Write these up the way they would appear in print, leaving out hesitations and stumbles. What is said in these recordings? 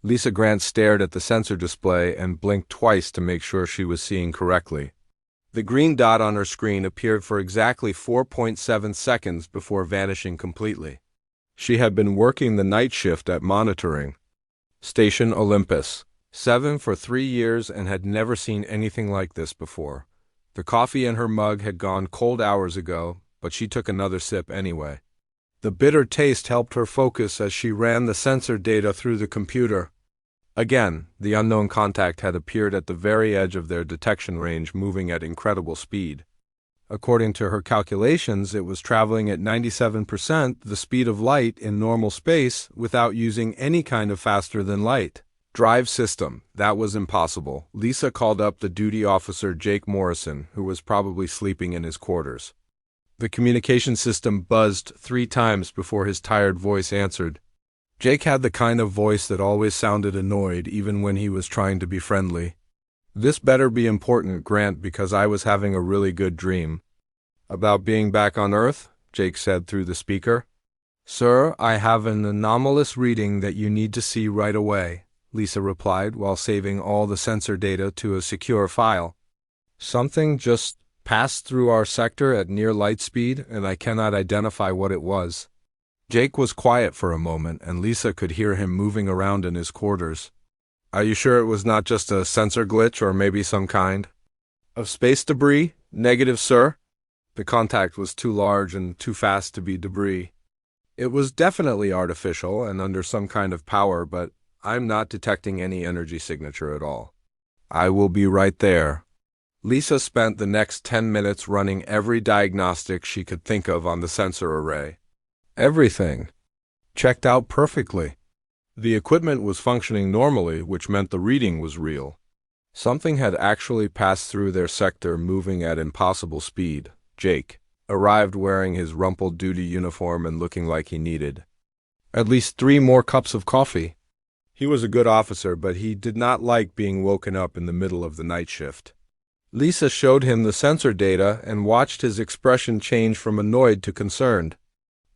Lisa Grant stared at the sensor display and blinked twice to make sure she was seeing correctly. The green dot on her screen appeared for exactly 4.7 seconds before vanishing completely. She had been working the night shift at monitoring Station Olympus 7 for 3 years and had never seen anything like this before. The coffee in her mug had gone cold hours ago, but she took another sip anyway. The bitter taste helped her focus as she ran the sensor data through the computer. Again, the unknown contact had appeared at the very edge of their detection range, moving at incredible speed. According to her calculations, it was traveling at 97% the speed of light in normal space without using any kind of faster-than-light drive system. That was impossible. Lisa called up the duty officer Jake Morrison, who was probably sleeping in his quarters. The communication system buzzed 3 times before his tired voice answered. Jake had the kind of voice that always sounded annoyed even when he was trying to be friendly. "This better be important, Grant, because I was having a really good dream." "About being back on Earth?" Jake said through the speaker. "Sir, I have an anomalous reading that you need to see right away," Lisa replied while saving all the sensor data to a secure file. "Something just passed through our sector at near light speed, and I cannot identify what it was." Jake was quiet for a moment, and Lisa could hear him moving around in his quarters. "Are you sure it was not just a sensor glitch or maybe some kind of space debris?" "Negative, sir." The contact was too large and too fast to be debris. "It was definitely artificial and under some kind of power, but I'm not detecting any energy signature at all." "I will be right there." Lisa spent the next 10 minutes running every diagnostic she could think of on the sensor array. Everything checked out perfectly. The equipment was functioning normally, which meant the reading was real. Something had actually passed through their sector, moving at impossible speed. Jake arrived wearing his rumpled duty uniform and looking like he needed at least 3 more cups of coffee. He was a good officer, but he did not like being woken up in the middle of the night shift. Lisa showed him the sensor data and watched his expression change from annoyed to concerned.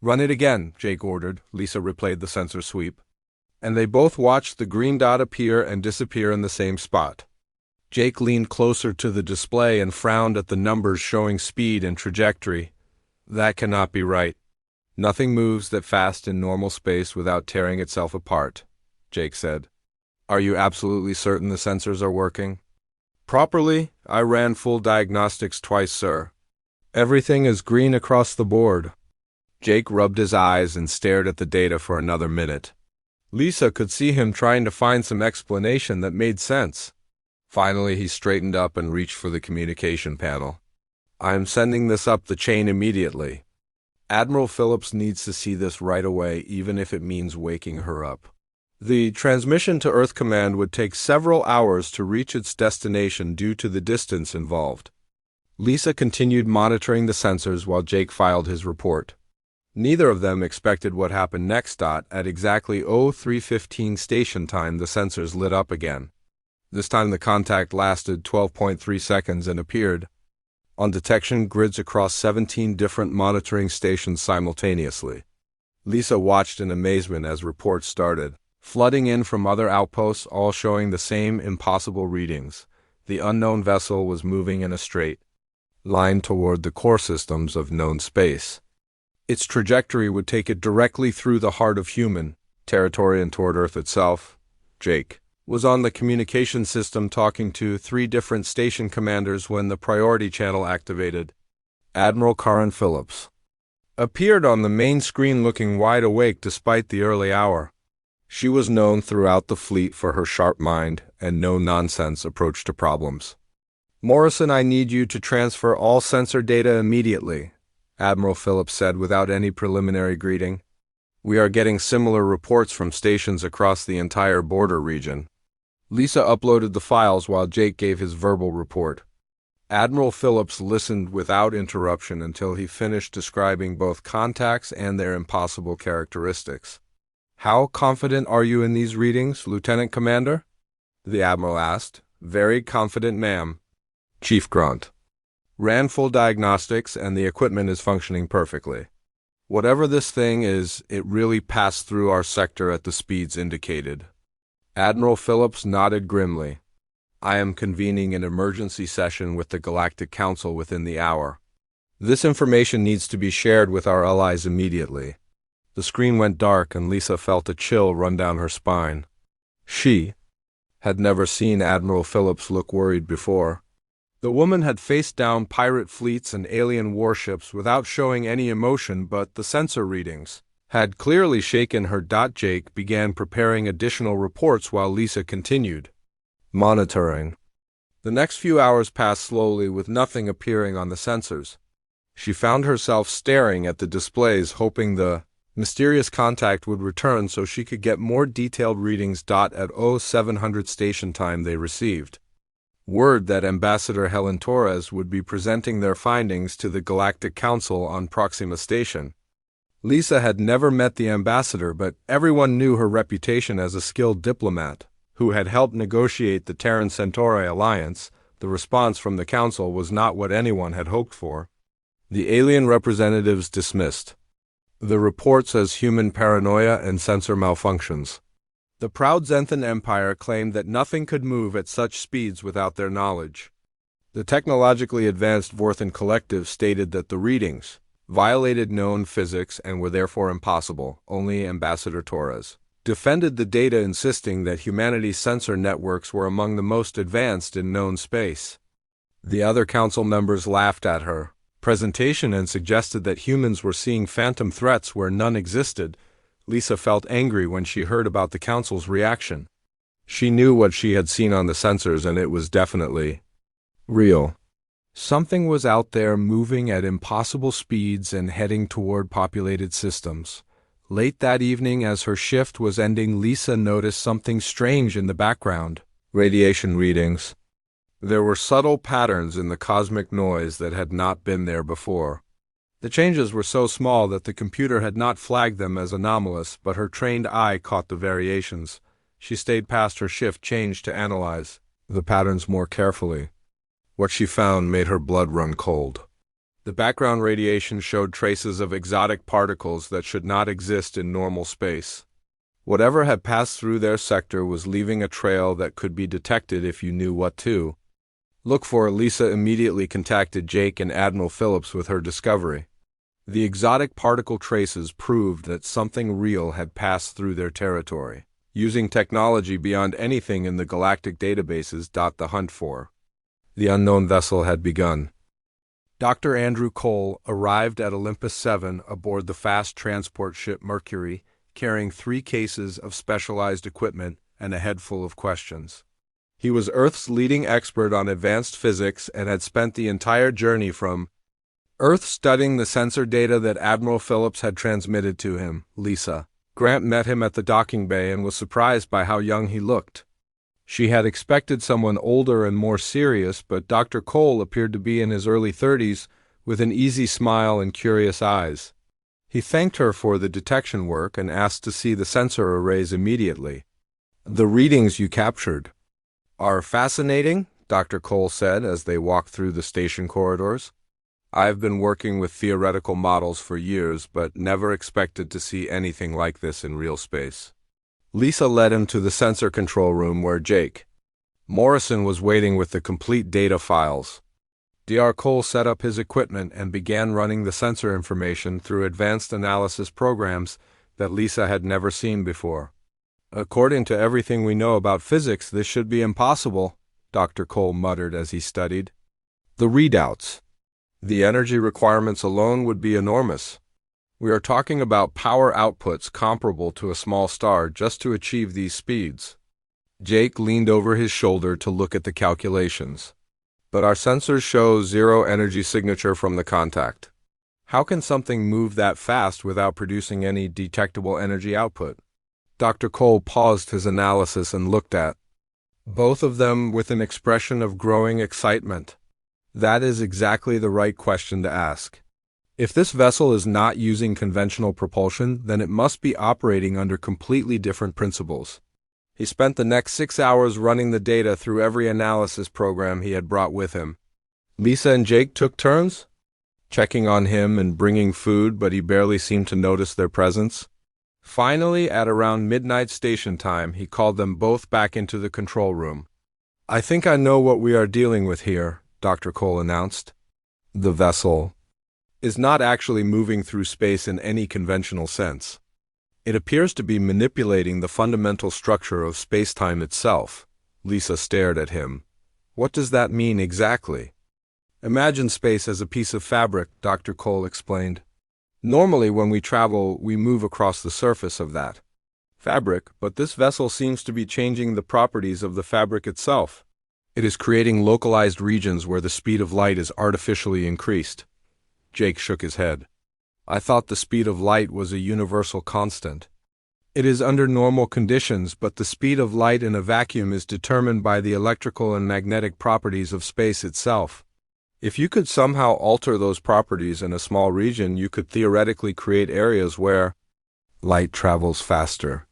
"Run it again," Jake ordered. Lisa replayed the sensor sweep, and they both watched the green dot appear and disappear in the same spot. Jake leaned closer to the display and frowned at the numbers showing speed and trajectory. "That cannot be right. Nothing moves that fast in normal space without tearing itself apart," Jake said. "Are you absolutely certain the sensors are working?" "Properly. I ran full diagnostics twice, sir. Everything is green across the board." Jake rubbed his eyes and stared at the data for another minute. Lisa could see him trying to find some explanation that made sense. Finally, he straightened up and reached for the communication panel. "I am sending this up the chain immediately. Admiral Phillips needs to see this right away, even if it means waking her up." The transmission to Earth Command would take several hours to reach its destination due to the distance involved. Lisa continued monitoring the sensors while Jake filed his report. Neither of them expected what happened next. At exactly 03:15 station time, the sensors lit up again. This time the contact lasted 12.3 seconds and appeared on detection grids across 17 different monitoring stations simultaneously. Lisa watched in amazement as reports started flooding in from other outposts, all showing the same impossible readings. The unknown vessel was moving in a straight line toward the core systems of known space. Its trajectory would take it directly through the heart of human territory and toward Earth itself. Jake was on the communication system talking to 3 different station commanders when the priority channel activated. Admiral Karen Phillips appeared on the main screen looking wide awake despite the early hour. She was known throughout the fleet for her sharp mind and no-nonsense approach to problems. "Morrison, I need you to transfer all sensor data immediately," Admiral Phillips said without any preliminary greeting. "We are getting similar reports from stations across the entire border region." Lisa uploaded the files while Jake gave his verbal report. Admiral Phillips listened without interruption until he finished describing both contacts and their impossible characteristics. "How confident are you in these readings, Lieutenant Commander?" the Admiral asked. "Very confident, ma'am." Chief grunt. "Ran full diagnostics and the equipment is functioning perfectly. Whatever this thing is, it really passed through our sector at the speeds indicated." Admiral Phillips nodded grimly. I am convening an emergency session with the Galactic Council within the hour. This information needs to be shared with our allies immediately. The screen went dark and Lisa felt a chill run down her spine. She had never seen Admiral Phillips look worried before. The woman had faced down pirate fleets and alien warships without showing any emotion, but the sensor readings had clearly shaken her. Jake began preparing additional reports while Lisa continued monitoring. The next few hours passed slowly with nothing appearing on the sensors. She found herself staring at the displays, hoping the mysterious contact would return so she could get more detailed readings. At 0700 station time they received word that Ambassador Helen Torres would be presenting their findings to the Galactic Council on Proxima Station. Lisa had never met the ambassador, but everyone knew her reputation as a skilled diplomat who had helped negotiate the Terran Centauri alliance. The response from the council was not what anyone had hoped for. The alien representatives dismissed the reports as human paranoia and sensor malfunctions. The proud Zenthan Empire claimed that nothing could move at such speeds without their knowledge. The technologically advanced Vorthan Collective stated that the readings violated known physics and were therefore impossible. Only Ambassador Torres defended the data, insisting that humanity's sensor networks were among the most advanced in known space. The other council members laughed at her presentation and suggested that humans were seeing phantom threats where none existed. Lisa felt angry when she heard about the council's reaction. She knew what she had seen on the sensors, and it was definitely real. Something was out there, moving at impossible speeds and heading toward populated systems. Late that evening, as her shift was ending, Lisa noticed something strange in the background. Radiation readings. There were subtle patterns in the cosmic noise that had not been there before. The changes were so small that the computer had not flagged them as anomalous, but her trained eye caught the variations. She stayed past her shift change to analyze the patterns more carefully. What she found made her blood run cold. The background radiation showed traces of exotic particles that should not exist in normal space. Whatever had passed through their sector was leaving a trail that could be detected if you knew what to look for. Lisa immediately contacted Jake and Admiral Phillips with her discovery. The exotic particle traces proved that something real had passed through their territory, using technology beyond anything in the galactic databases. The hunt for the unknown vessel had begun. Dr. Andrew Cole arrived at Olympus 7 aboard the fast transport ship Mercury, carrying 3 cases of specialized equipment and a head full of questions. He was Earth's leading expert on advanced physics and had spent the entire journey from Earth studying the sensor data that Admiral Phillips had transmitted to him. Lisa Grant met him at the docking bay and was surprised by how young he looked. She had expected someone older and more serious, but Dr. Cole appeared to be in his early 30s with an easy smile and curious eyes. He thanked her for the detection work and asked to see the sensor arrays immediately. The readings you captured are fascinating, Dr. Cole said as they walked through the station corridors. I've been working with theoretical models for years, but never expected to see anything like this in real space. Lisa led him to the sensor control room where Jake Morrison was waiting with the complete data files. Dr. Cole set up his equipment and began running the sensor information through advanced analysis programs that Lisa had never seen before. According to everything we know about physics, this should be impossible, Dr. Cole muttered as he studied the readouts. The energy requirements alone would be enormous. We are talking about power outputs comparable to a small star just to achieve these speeds. Jake leaned over his shoulder to look at the calculations. But our sensors show 0 energy signature from the contact. How can something move that fast without producing any detectable energy output? Dr. Cole paused his analysis and looked at both of them with an expression of growing excitement. That is exactly the right question to ask. If this vessel is not using conventional propulsion, then it must be operating under completely different principles. He spent the next 6 hours running the data through every analysis program he had brought with him. Lisa and Jake took turns, checking on him and bringing food, but he barely seemed to notice their presence. Finally, at around midnight station time, he called them both back into the control room. "I think I know what we are dealing with here," Dr. Cole announced. "The vessel is not actually moving through space in any conventional sense. It appears to be manipulating the fundamental structure of space-time itself." Lisa stared at him. "What does that mean exactly?" "Imagine space as a piece of fabric," Dr. Cole explained. "Normally when we travel, we move across the surface of that fabric, but this vessel seems to be changing the properties of the fabric itself. It is creating localized regions where the speed of light is artificially increased." Jake shook his head. "I thought the speed of light was a universal constant." "It is under normal conditions, but the speed of light in a vacuum is determined by the electrical and magnetic properties of space itself. If you could somehow alter those properties in a small region, you could theoretically create areas where light travels faster."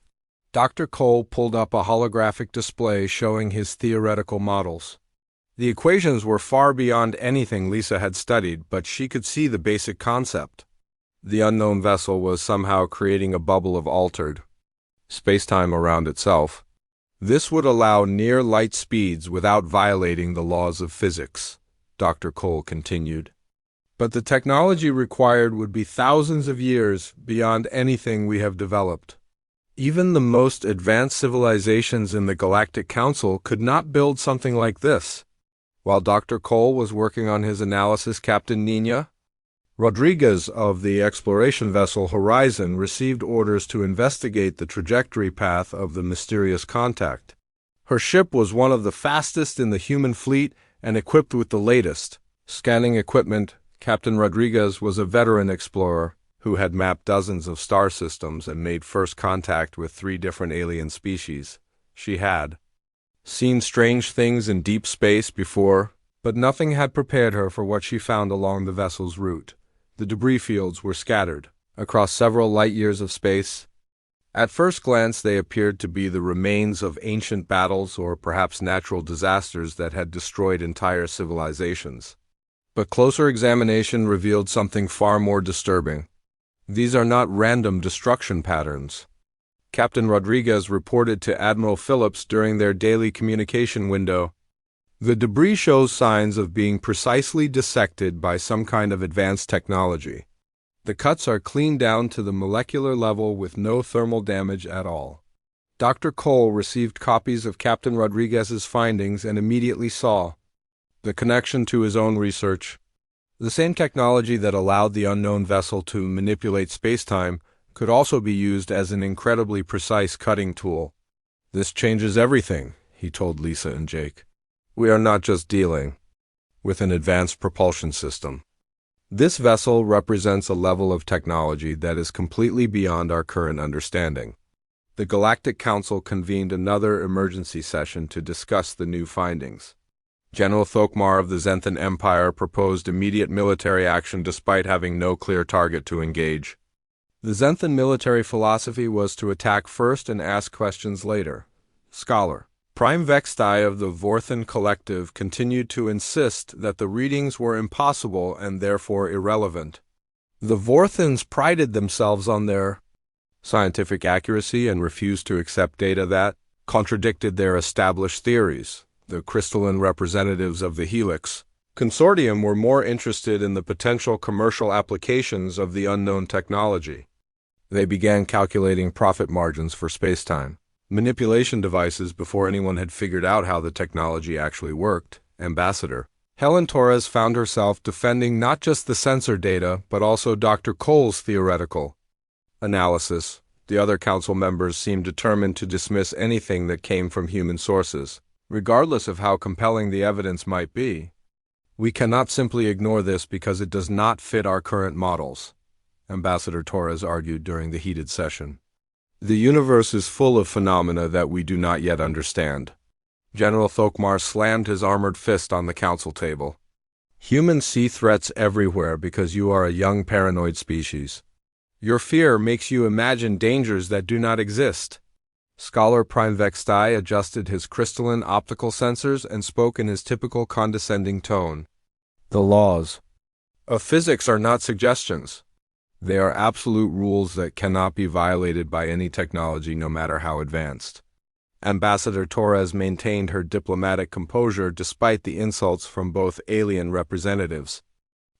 Dr. Cole pulled up a holographic display showing his theoretical models. The equations were far beyond anything Lisa had studied, but she could see the basic concept. The unknown vessel was somehow creating a bubble of altered spacetime around itself. This would allow near light speeds without violating the laws of physics, Dr. Cole continued. But the technology required would be thousands of years beyond anything we have developed. Even the most advanced civilizations in the Galactic Council could not build something like this. While Dr. Cole was working on his analysis, Captain Nina Rodriguez of the exploration vessel Horizon received orders to investigate the trajectory path of the mysterious contact. Her ship was one of the fastest in the human fleet and equipped with the latest scanning equipment. Captain Rodriguez was a veteran explorer who had mapped dozens of star systems and made first contact with 3 different alien species. She had seen strange things in deep space before, but nothing had prepared her for what she found along the vessel's route. The debris fields were scattered across several light years of space. At first glance, they appeared to be the remains of ancient battles or perhaps natural disasters that had destroyed entire civilizations. But closer examination revealed something far more disturbing. These are not random destruction patterns. Captain Rodriguez reported to Admiral Phillips during their daily communication window. The debris shows signs of being precisely dissected by some kind of advanced technology. The cuts are cleaned down to the molecular level with no thermal damage at all. Dr. Cole received copies of Captain Rodriguez's findings and immediately saw the connection to his own research. The same technology that allowed the unknown vessel to manipulate spacetime could also be used as an incredibly precise cutting tool. "This changes everything," he told Lisa and Jake. "We are not just dealing with an advanced propulsion system. This vessel represents a level of technology that is completely beyond our current understanding." The Galactic Council convened another emergency session to discuss the new findings. General Thokmar of the Zenthan Empire proposed immediate military action despite having no clear target to engage. The Zenthan military philosophy was to attack first and ask questions later. Scholar Prime Vextai of the Vorthan Collective continued to insist that the readings were impossible and therefore irrelevant. The Vorthans prided themselves on their scientific accuracy and refused to accept data that contradicted their established theories. The crystalline representatives of the Helix Consortium were more interested in the potential commercial applications of the unknown technology. They began calculating profit margins for spacetime manipulation devices before anyone had figured out how the technology actually worked. Ambassador Helen Torres found herself defending not just the sensor data, but also Dr. Cole's theoretical analysis. The other council members seemed determined to dismiss anything that came from human sources, regardless of how compelling the evidence might be. "We cannot simply ignore this because it does not fit our current models," Ambassador Torres argued during the heated session. "The universe is full of phenomena that we do not yet understand." General Thokmar slammed his armored fist on the council table. "Humans see threats everywhere because you are a young paranoid species. Your fear makes you imagine dangers that do not exist." Scholar Prime Vextai adjusted his crystalline optical sensors and spoke in his typical condescending tone. "The laws of physics are not suggestions. They are absolute rules that cannot be violated by any technology, no matter how advanced. Ambassador Torres maintained her diplomatic composure despite the insults from both alien representatives.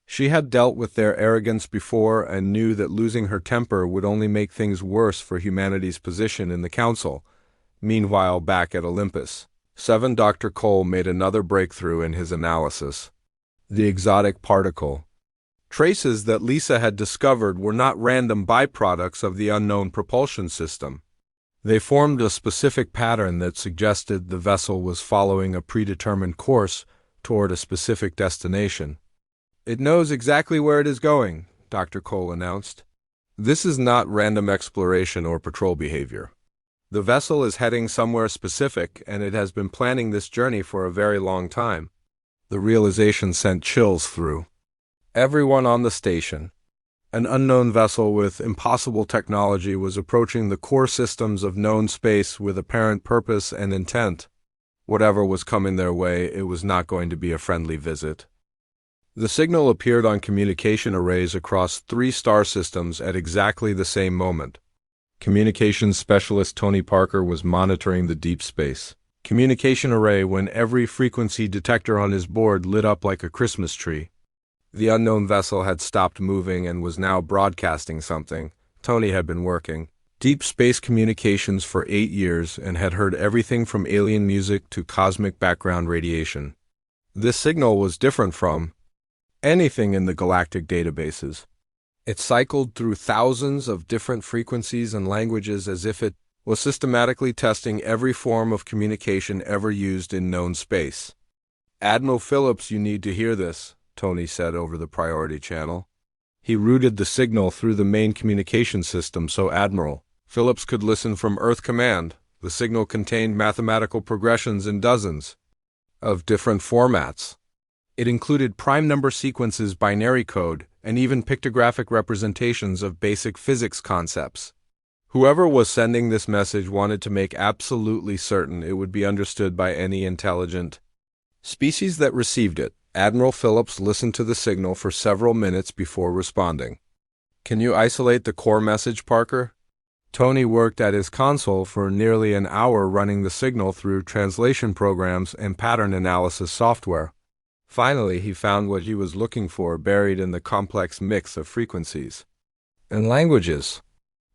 She had dealt with their arrogance before and knew that losing her temper would only make things worse for humanity's position in the Council. Meanwhile, back at Olympus, Dr. Cole made another breakthrough in his analysis. The exotic particle. Traces that Lisa had discovered were not random byproducts of the unknown propulsion system. They formed a specific pattern that suggested the vessel was following a predetermined course toward a specific destination. "It knows exactly where it is going," Dr. Cole announced. "This is not random exploration or patrol behavior. The vessel is heading somewhere specific, and it has been planning this journey for a very long time." The realization sent chills through everyone on the station. An unknown vessel with impossible technology was approaching the core systems of known space with apparent purpose and intent. Whatever was coming their way, it was not going to be a friendly visit. The signal appeared on communication arrays across 3 star systems at exactly the same moment. Communications specialist Tony Parker was monitoring the deep space communication array when every frequency detector on his board lit up like a Christmas tree. The unknown vessel had stopped moving and was now broadcasting something. Tony had been working deep space communications for 8 years and had heard everything from alien music to cosmic background radiation. This signal was different from anything in the galactic databases. It cycled through thousands of different frequencies and languages as if it was systematically testing every form of communication ever used in known space. "Admiral Phillips, you need to hear this," Tony said over the priority channel. He routed the signal through the main communication system so Admiral Phillips could listen from Earth Command. The signal contained mathematical progressions in dozens of different formats. It included prime number sequences, binary code, and even pictographic representations of basic physics concepts. Whoever was sending this message wanted to make absolutely certain it would be understood by any intelligent species that received it. Admiral Phillips listened to the signal for several minutes before responding. "Can you isolate the core message, Parker?" Tony worked at his console for nearly an hour running the signal through translation programs and pattern analysis software. Finally, he found what he was looking for buried in the complex mix of frequencies and languages.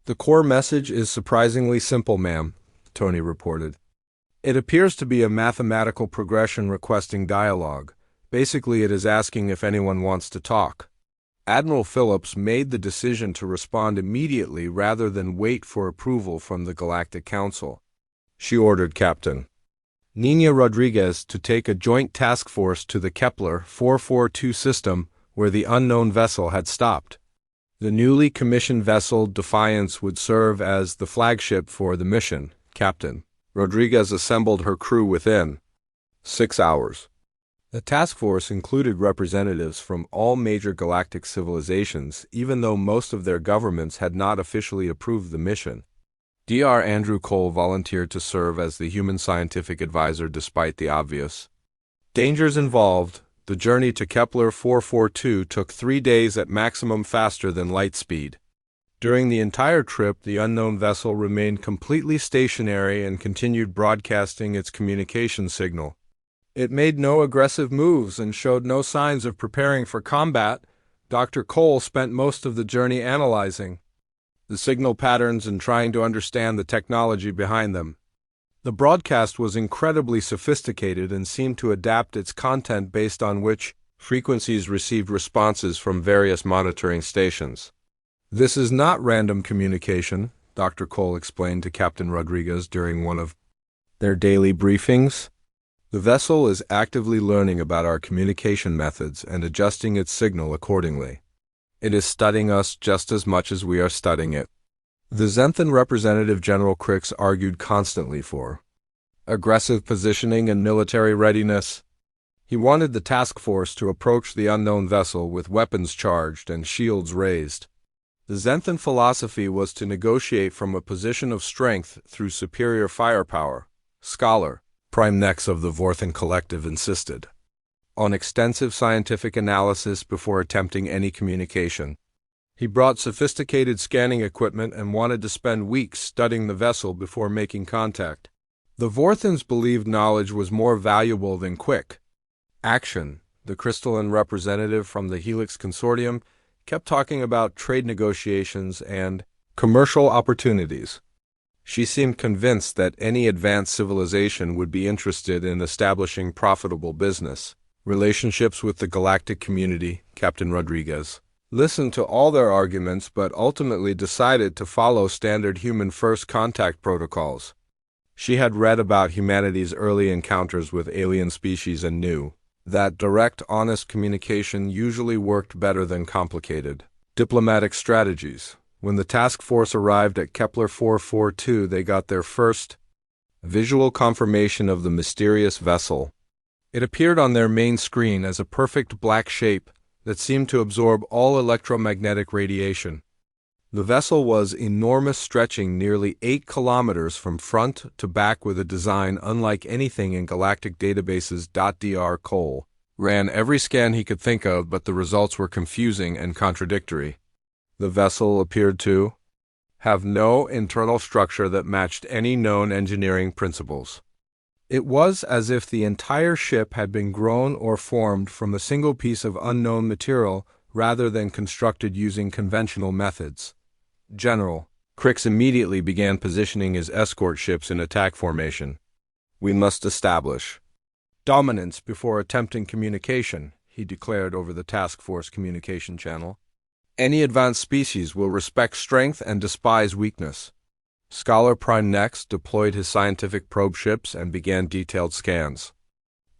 "The core message is surprisingly simple, ma'am," Tony reported. "It appears to be a mathematical progression requesting dialogue. Basically, it is asking if anyone wants to talk." Admiral Phillips made the decision to respond immediately rather than wait for approval from the Galactic Council. She ordered Captain Nina Rodriguez to take a joint task force to the Kepler 442 system where the unknown vessel had stopped. The newly commissioned vessel Defiance would serve as the flagship for the mission. Captain Rodriguez assembled her crew within 6 hours. The task force included representatives from all major galactic civilizations, even though most of their governments had not officially approved the mission. Dr. Andrew Cole volunteered to serve as the human scientific advisor despite the obvious dangers involved. The journey to Kepler 442 took 3 days at maximum, faster than light speed. During the entire trip, the unknown vessel remained completely stationary and continued broadcasting its communication signal. It made no aggressive moves and showed no signs of preparing for combat. Dr. Cole spent most of the journey analyzing the signal patterns and trying to understand the technology behind them. The broadcast was incredibly sophisticated and seemed to adapt its content based on which frequencies received responses from various monitoring stations. "This is not random communication," Dr. Cole explained to Captain Rodriguez during one of their daily briefings. "The vessel is actively learning about our communication methods and adjusting its signal accordingly. It is studying us just as much as we are studying it." The Xanthan representative General Crix argued constantly for aggressive positioning and military readiness. He wanted the task force to approach the unknown vessel with weapons charged and shields raised. The Xanthan philosophy was to negotiate from a position of strength through superior firepower. Scholar Prime Nex of the Vorthan Collective insisted on extensive scientific analysis before attempting any communication. He brought sophisticated scanning equipment and wanted to spend weeks studying the vessel before making contact. The Vorthans believed knowledge was more valuable than quick action. The crystalline representative from the Helix Consortium kept talking about trade negotiations and commercial opportunities. She seemed convinced that any advanced civilization would be interested in establishing profitable business relationships with the galactic community. Captain Rodriguez listened to all their arguments but ultimately decided to follow standard human first contact protocols. She had read about humanity's early encounters with alien species and knew that direct, honest communication usually worked better than complicated diplomatic strategies. When the task force arrived at Kepler 442, they got their first visual confirmation of the mysterious vessel. It appeared on their main screen as a perfect black shape that seemed to absorb all electromagnetic radiation. The vessel was enormous, stretching nearly 8 kilometers from front to back with a design unlike anything in galactic databases. Dr. Cole ran every scan he could think of, but the results were confusing and contradictory. The vessel appeared to have no internal structure that matched any known engineering principles. It was as if the entire ship had been grown or formed from a single piece of unknown material rather than constructed using conventional methods. General Crix immediately began positioning his escort ships in attack formation. "We must establish dominance before attempting communication," he declared over the task force communication channel. "Any advanced species will respect strength and despise weakness." Scholar Prime next deployed his scientific probe ships and began detailed scans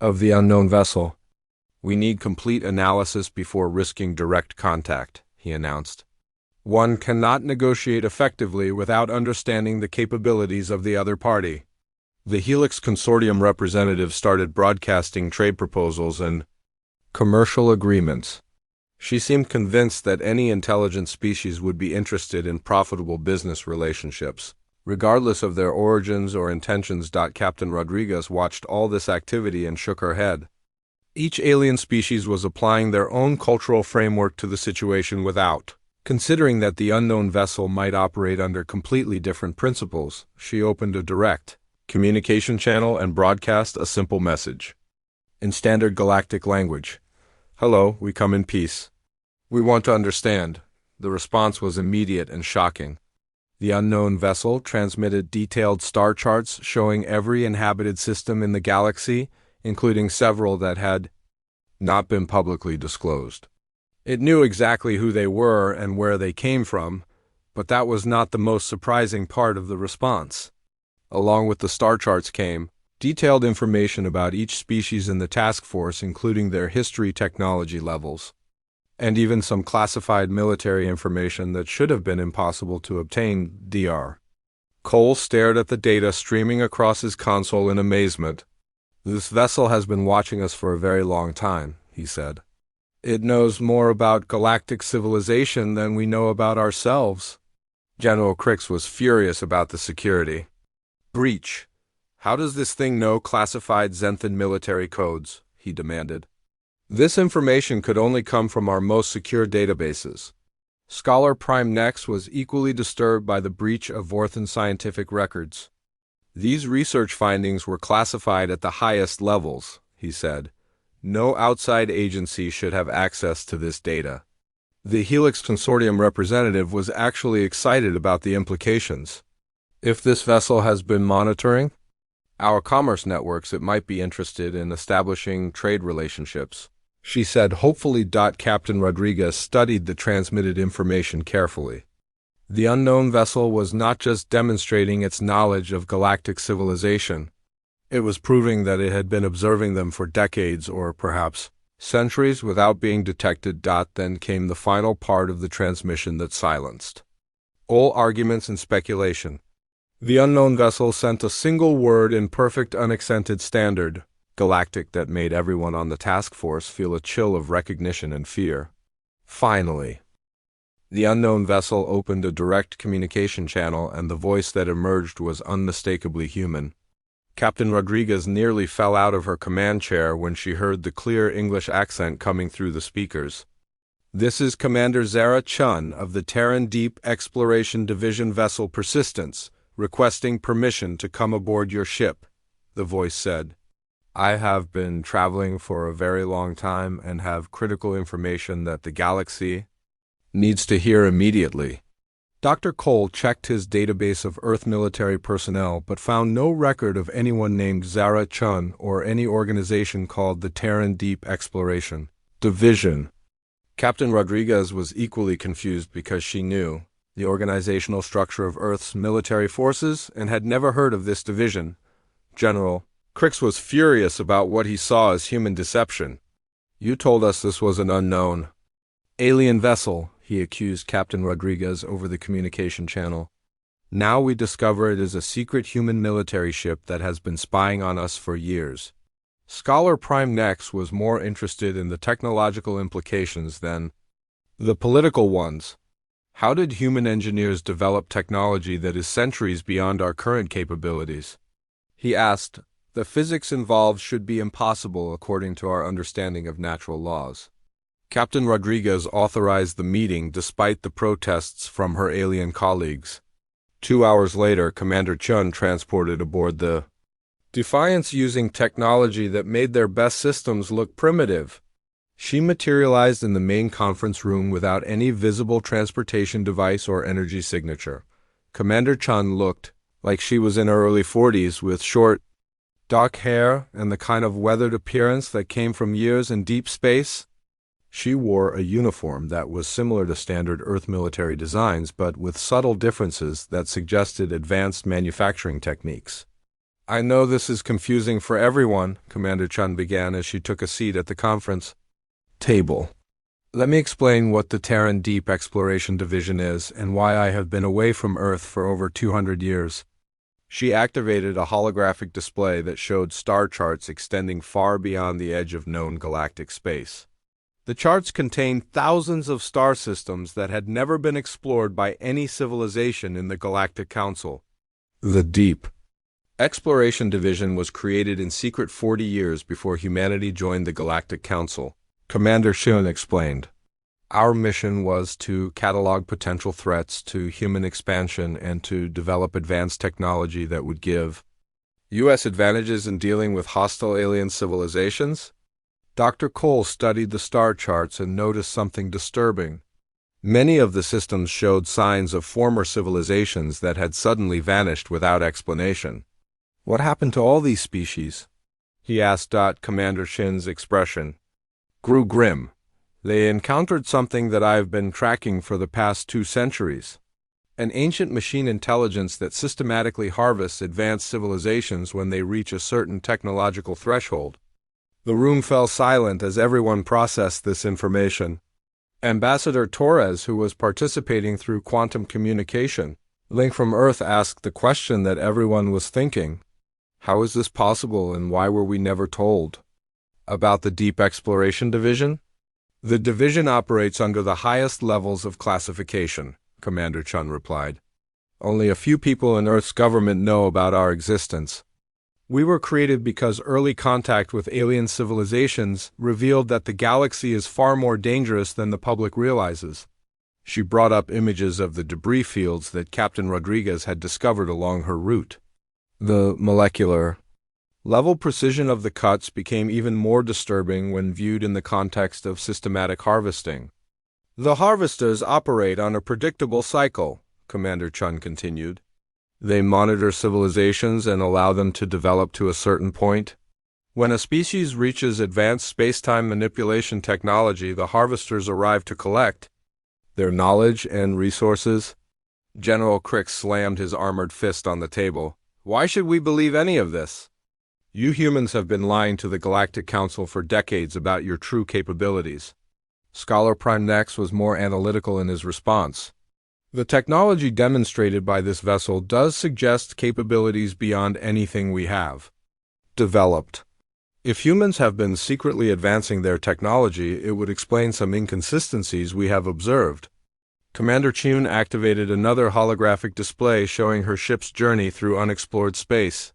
of the unknown vessel. "We need complete analysis before risking direct contact," he announced. "One cannot negotiate effectively without understanding the capabilities of the other party." The Helix Consortium representative started broadcasting trade proposals and commercial agreements. She seemed convinced that any intelligent species would be interested in profitable business relationships, regardless of their origins or intentions. Captain Rodriguez watched all this activity and shook her head. Each alien species was applying their own cultural framework to the situation without considering that the unknown vessel might operate under completely different principles. She opened a direct communication channel and broadcast a simple message in standard galactic language. "Hello, we come in peace. We want to understand." The response was immediate and shocking. The unknown vessel transmitted detailed star charts showing every inhabited system in the galaxy, including several that had not been publicly disclosed. It knew exactly who they were and where they came from, but that was not the most surprising part of the response. Along with the star charts came detailed information about each species in the task force, including their history, technology levels, and even some classified military information that should have been impossible to obtain. Dr. Cole stared at the data streaming across his console in amazement. "This vessel has been watching us for a very long time," he said. "It knows more about galactic civilization than we know about ourselves." General Crix was furious about the security breach. "How does this thing know classified Xenthan military codes?" he demanded. "This information could only come from our most secure databases." Scholar Prime Next was equally disturbed by the breach of Vorthan scientific records. "These research findings were classified at the highest levels," he said. "No outside agency should have access to this data." The Helix Consortium representative was actually excited about the implications. "If this vessel has been monitoring our commerce networks, it might be interested in establishing trade relationships," she said hopefully. Captain Rodriguez studied the transmitted information carefully. The unknown vessel was not just demonstrating its knowledge of galactic civilization. It was proving that it had been observing them for decades or perhaps centuries without being detected. Then came the final part of the transmission that silenced all arguments and speculation. The unknown vessel sent a single word in perfect unaccented standard galactic that made everyone on the task force feel a chill of recognition and fear. Finally, the unknown vessel opened a direct communication channel, and the voice that emerged was unmistakably human. Captain Rodriguez nearly fell out of her command chair when she heard the clear English accent coming through the speakers. This is Commander Zara Chun of the Terran Deep Exploration Division vessel Persistence, requesting permission to come aboard your ship, the voice said. I have been traveling for a very long time and have critical information that the galaxy needs to hear immediately. Dr. Cole checked his database of Earth military personnel but found no record of anyone named Zara Chun or any organization called the Terran Deep Exploration Division. Captain Rodriguez was equally confused because she knew the organizational structure of Earth's military forces and had never heard of this division. General Crix was furious about what he saw as human deception. You told us this was an unknown alien vessel, he accused Captain Rodriguez over the communication channel. Now we discover it is a secret human military ship that has been spying on us for years. Scholar Prime Nex was more interested in the technological implications than the political ones. How did human engineers develop technology that is centuries beyond our current capabilities? He asked. The physics involved should be impossible according to our understanding of natural laws. Captain Rodriguez authorized the meeting despite the protests from her alien colleagues. 2 hours later, Commander Chun transported aboard the Defiance using technology that made their best systems look primitive. She materialized in the main conference room without any visible transportation device or energy signature. Commander Chun looked like she was in her early 40s with short, dark hair and the kind of weathered appearance that came from years in deep space. She wore a uniform that was similar to standard Earth military designs, but with subtle differences that suggested advanced manufacturing techniques. I know this is confusing for everyone, Commander Chun began as she took a seat at the conference table. Let me explain what the Terran Deep Exploration Division is and why I have been away from Earth for over 200 years. She activated a holographic display that showed star charts extending far beyond the edge of known galactic space. The charts contained thousands of star systems that had never been explored by any civilization in the Galactic Council. The Deep Exploration Division was created in secret 40 years before humanity joined the Galactic Council, Commander Shun explained. Our mission was to catalog potential threats to human expansion and to develop advanced technology that would give U.S. advantages in dealing with hostile alien civilizations. Dr. Cole studied the star charts and noticed something disturbing. Many of the systems showed signs of former civilizations that had suddenly vanished without explanation. What happened to all these species? He asked. Commander Shin's expression grew grim. They encountered something that I've been tracking for the past 2 centuries. An ancient machine intelligence that systematically harvests advanced civilizations when they reach a certain technological threshold. The room fell silent as everyone processed this information. Ambassador Torres, who was participating through quantum communication link from Earth, asked the question that everyone was thinking. How is this possible and why were we never told? About the Deep Exploration Division? The division operates under the highest levels of classification, Commander Chun replied. Only a few people in Earth's government know about our existence. We were created because early contact with alien civilizations revealed that the galaxy is far more dangerous than the public realizes. She brought up images of the debris fields that Captain Rodriguez had discovered along her route. The molecular level precision of the cuts became even more disturbing when viewed in the context of systematic harvesting. The harvesters operate on a predictable cycle, Commander Chun continued. They monitor civilizations and allow them to develop to a certain point. When a species reaches advanced space-time manipulation technology, the harvesters arrive to collect their knowledge and resources. General Crix slammed his armored fist on the table. Why should we believe any of this? You humans have been lying to the Galactic Council for decades about your true capabilities. Scholar Prime Nex was more analytical in his response. The technology demonstrated by this vessel does suggest capabilities beyond anything we have developed. If humans have been secretly advancing their technology, it would explain some inconsistencies we have observed. Commander Chun activated another holographic display showing her ship's journey through unexplored space.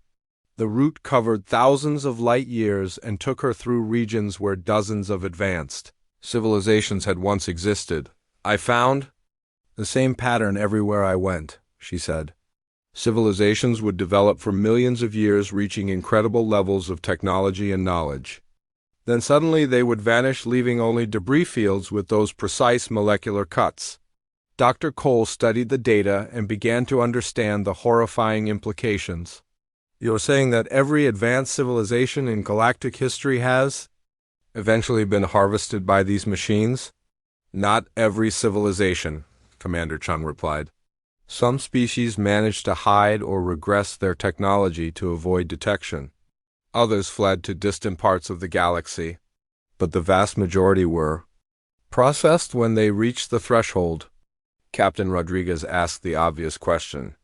The route covered thousands of light years and took her through regions where dozens of advanced Civilizations had once existed. I found the same pattern everywhere I went, she said. Civilizations would develop for millions of years, reaching incredible levels of technology and knowledge. Then suddenly they would vanish, leaving only debris fields with those precise molecular cuts. Dr. Cole studied the data and began to understand the horrifying implications. You're saying that every advanced civilization in galactic history has eventually been harvested by these machines? Not every civilization, Commander Chun replied. Some species managed to hide or regress their technology to avoid detection. Others fled to distant parts of the galaxy, but the vast majority were processed when they reached the threshold. Captain Rodriguez asked the obvious question.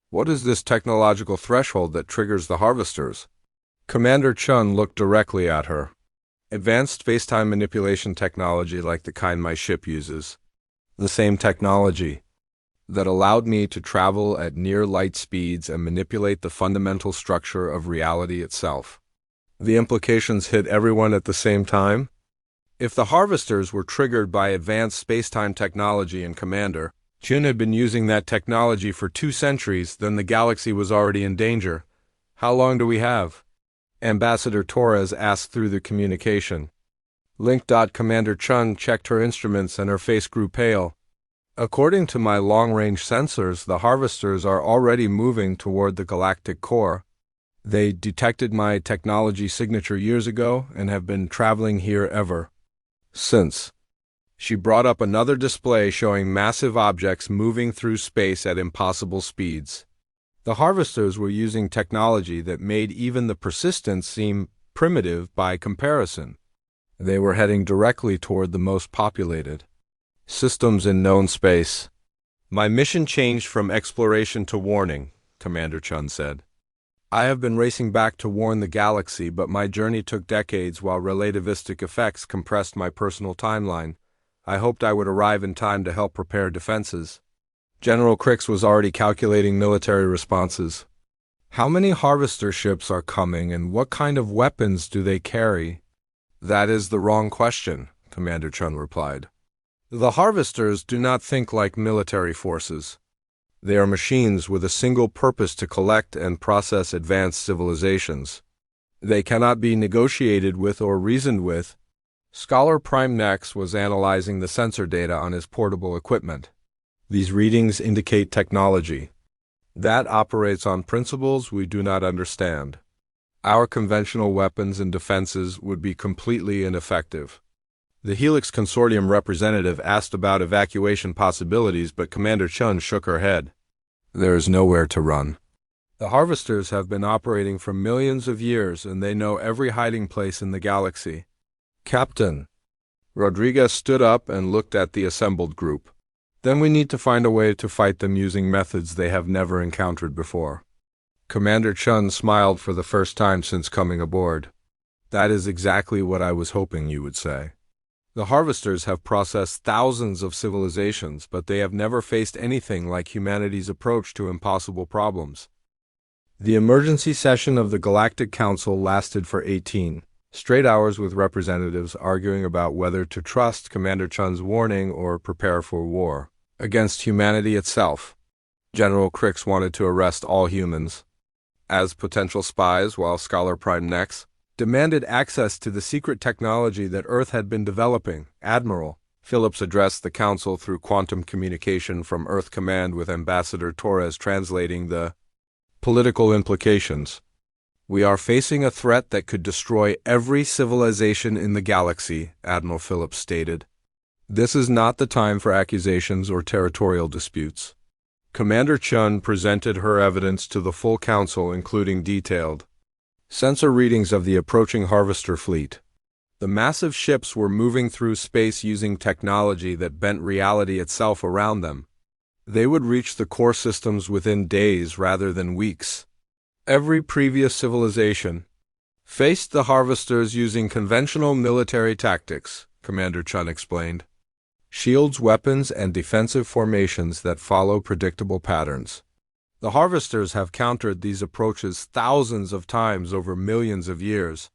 What is this technological threshold that triggers the harvesters? Commander Chun looked directly at her. Advanced space-time manipulation technology like the kind my ship uses. The same technology that allowed me to travel at near light speeds and manipulate the fundamental structure of reality itself. The implications hit everyone at the same time. If the harvesters were triggered by advanced space-time technology and Commander Chun had been using that technology for 2 centuries, then the galaxy was already in danger. How long do we have? Ambassador Torres asked through the communication. Commander Chun checked her instruments and her face grew pale. According to my long-range sensors, the harvesters are already moving toward the galactic core. They detected my technology signature years ago and have been traveling here ever since. She brought up another display showing massive objects moving through space at impossible speeds. The harvesters were using technology that made even the persistence seem primitive by comparison. They were heading directly toward the most populated systems in known space. My mission changed from exploration to warning, Commander Chun said. I have been racing back to warn the galaxy, but my journey took decades while relativistic effects compressed my personal timeline. I hoped I would arrive in time to help prepare defenses. General Crix was already calculating military responses. How many harvester ships are coming and what kind of weapons do they carry? That is the wrong question, Commander Chun replied. The harvesters do not think like military forces. They are machines with a single purpose to collect and process advanced civilizations. They cannot be negotiated with or reasoned with. Scholar Prime Nex was analyzing the sensor data on his portable equipment. These readings indicate technology that operates on principles we do not understand. Our conventional weapons and defenses would be completely ineffective. The Helix Consortium representative asked about evacuation possibilities, but Commander Chun shook her head. There is nowhere to run. The harvesters have been operating for millions of years, and they know every hiding place in the galaxy. Captain. Rodriguez stood up and looked at the assembled group. Then we need to find a way to fight them using methods they have never encountered before. Commander Chun smiled for the first time since coming aboard. That is exactly what I was hoping you would say. The harvesters have processed thousands of civilizations, but they have never faced anything like humanity's approach to impossible problems. The emergency session of the Galactic Council lasted for 18 straight hours with representatives arguing about whether to trust Commander Chun's warning or prepare for war against humanity itself. General Crix wanted to arrest all humans as potential spies, while Scholar Prime Nex demanded access to the secret technology that Earth had been developing. Admiral Phillips addressed the Council through quantum communication from Earth Command, with Ambassador Torres translating the political implications. We are facing a threat that could destroy every civilization in the galaxy, Admiral Phillips stated. This is not the time for accusations or territorial disputes. Commander Chun presented her evidence to the full Council, including detailed sensor readings of the approaching harvester fleet. The massive ships were moving through space using technology that bent reality itself around them. They would reach the core systems within days rather than weeks. Every previous civilization faced the harvesters using conventional military tactics, Commander Chun explained. Shields, weapons, and defensive formations that follow predictable patterns. The harvesters have countered these approaches thousands of times over millions of years.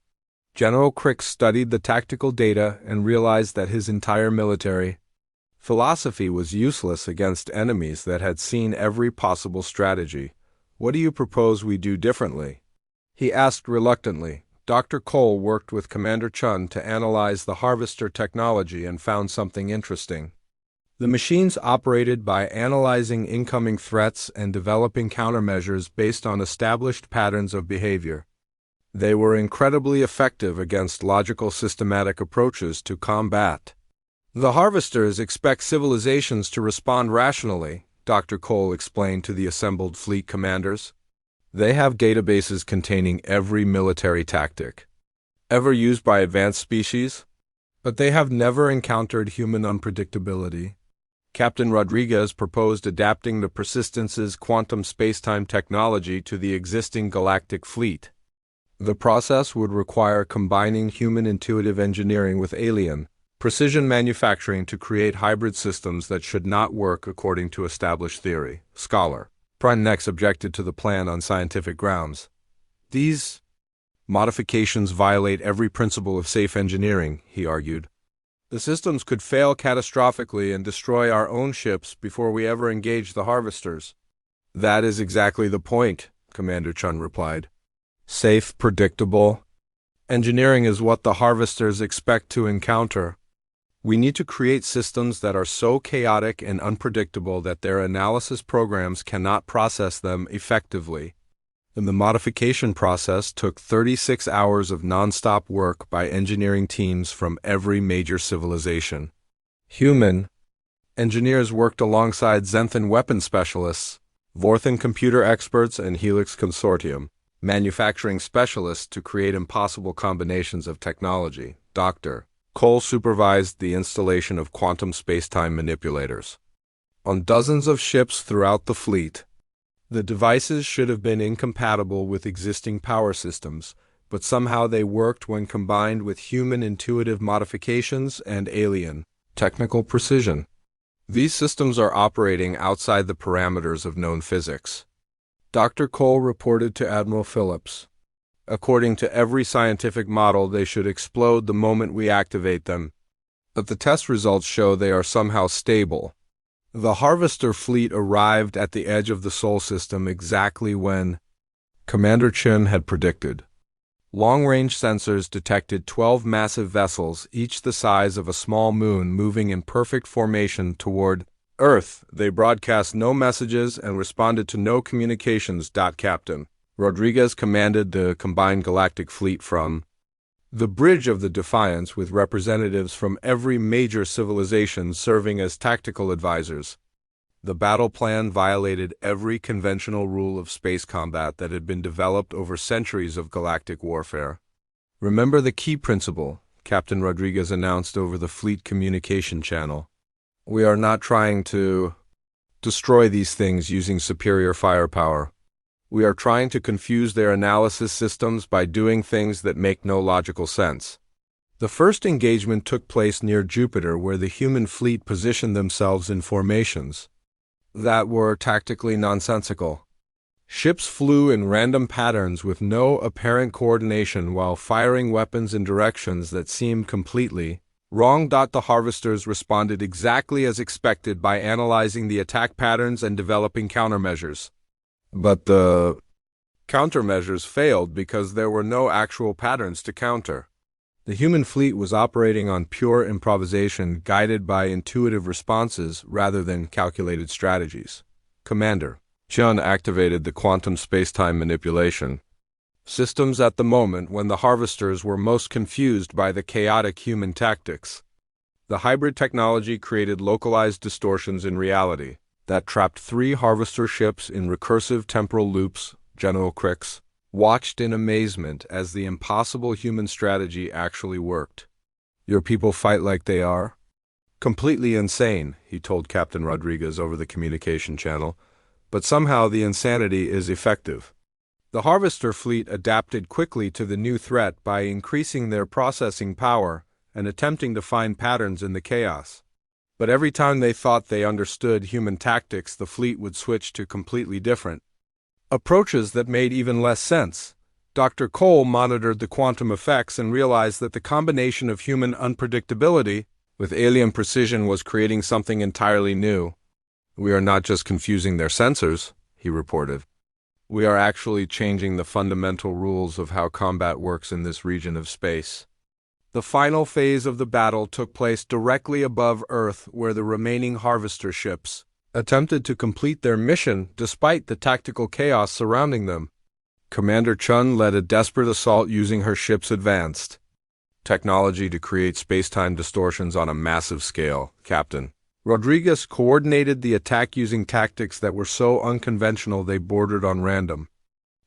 General Crick studied the tactical data and realized that his entire military philosophy was useless against enemies that had seen every possible strategy. "What do you propose we do differently?" he asked reluctantly. Dr. Cole worked with Commander Chun to analyze the harvester technology and found something interesting. The machines operated by analyzing incoming threats and developing countermeasures based on established patterns of behavior. They were incredibly effective against logical systematic approaches to combat. "The harvesters expect civilizations to respond rationally," Dr. Cole explained to the assembled fleet commanders. "They have databases containing every military tactic ever used by advanced species, but they have never encountered human unpredictability." Captain Rodriguez proposed adapting the Persistence's quantum spacetime technology to the existing galactic fleet. The process would require combining human intuitive engineering with alien precision manufacturing to create hybrid systems that should not work according to established theory. Scholar Prynex objected to the plan on scientific grounds. "These modifications violate every principle of safe engineering," he argued. "The systems could fail catastrophically and destroy our own ships before we ever engage the harvesters." "That is exactly the point," Commander Chun replied. "Safe, predictable engineering is what the harvesters expect to encounter. We need to create systems that are so chaotic and unpredictable that their analysis programs cannot process them effectively." And the modification process took 36 hours of nonstop work by engineering teams from every major civilization. Human engineers worked alongside Xenthan weapon specialists, Vorthan computer experts, and Helix Consortium manufacturing specialists to create impossible combinations of technology. Dr. Cole supervised the installation of quantum spacetime manipulators on dozens of ships throughout the fleet. The devices should have been incompatible with existing power systems, but somehow they worked when combined with human intuitive modifications and alien technical precision. These systems are operating outside the parameters of known physics. Dr. Cole reported to Admiral Phillips. "According to every scientific model, they should explode the moment we activate them, but the test results show they are somehow stable." The harvester fleet arrived at the edge of the Sol system exactly when Commander Chun had predicted. Long-range sensors detected 12 massive vessels, each the size of a small moon, moving in perfect formation toward Earth. They broadcast no messages and responded to no communications. Captain Rodriguez commanded the combined galactic fleet from the bridge of the Defiance, with representatives from every major civilization serving as tactical advisors. The battle plan violated every conventional rule of space combat that had been developed over centuries of galactic warfare. "Remember the key principle," Captain Rodriguez announced over the fleet communication channel. "We are not trying to destroy these things using superior firepower. We are trying to confuse their analysis systems by doing things that make no logical sense." The first engagement took place near Jupiter, where the human fleet positioned themselves in formations that were tactically nonsensical. Ships flew in random patterns with no apparent coordination while firing weapons in directions that seemed completely wrong. The harvesters responded exactly as expected by analyzing the attack patterns and developing countermeasures. But the countermeasures failed because there were no actual patterns to counter. The human fleet was operating on pure improvisation, guided by intuitive responses rather than calculated strategies. Commander Chun activated the quantum spacetime manipulation systems at the moment when the harvesters were most confused by the chaotic human tactics. The hybrid technology created localized distortions in reality that trapped 3 harvester ships in recursive temporal loops. General Crix watched in amazement as the impossible human strategy actually worked. "Your people fight like they are completely insane," he told Captain Rodriguez over the communication channel, "but somehow the insanity is effective." The harvester fleet adapted quickly to the new threat by increasing their processing power and attempting to find patterns in the chaos. But every time they thought they understood human tactics, the fleet would switch to completely different approaches that made even less sense. Dr. Cole monitored the quantum effects and realized that the combination of human unpredictability with alien precision was creating something entirely new. "We are not just confusing their sensors," he reported. "We are actually changing the fundamental rules of how combat works in this region of space." The final phase of the battle took place directly above Earth, where the remaining harvester ships attempted to complete their mission despite the tactical chaos surrounding them. Commander Chun led a desperate assault using her ship's advanced technology to create space-time distortions on a massive scale. Captain Rodriguez coordinated the attack using tactics that were so unconventional they bordered on random.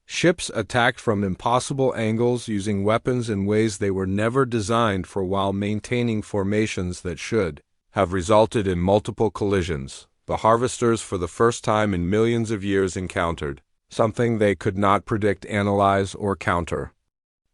Ships attacked from impossible angles using weapons in ways they were never designed for while maintaining formations that should have resulted in multiple collisions. The harvesters, for the first time in millions of years, encountered something they could not predict, analyze, or counter.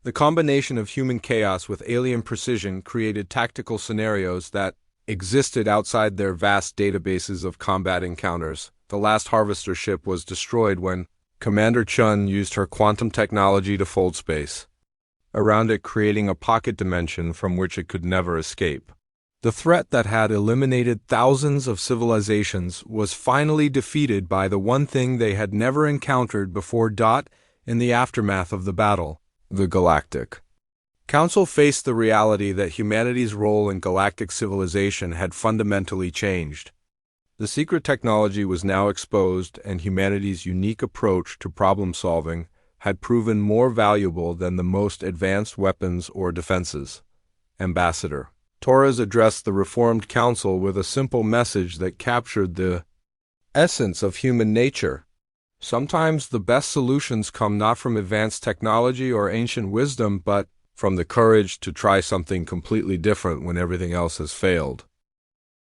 The combination of human chaos with alien precision created tactical scenarios that existed outside their vast databases of combat encounters. The last harvester ship was destroyed when Commander Chun used her quantum technology to fold space around it, creating a pocket dimension from which it could never escape. The threat that had eliminated thousands of civilizations was finally defeated by the one thing they had never encountered before. In the aftermath of the battle, the Galactic Council faced the reality that humanity's role in galactic civilization had fundamentally changed. The secret technology was now exposed, and humanity's unique approach to problem-solving had proven more valuable than the most advanced weapons or defenses. Ambassador Torres addressed the reformed council with a simple message that captured the essence of human nature. Sometimes the best solutions come not from advanced technology or ancient wisdom, but from the courage to try something completely different when everything else has failed.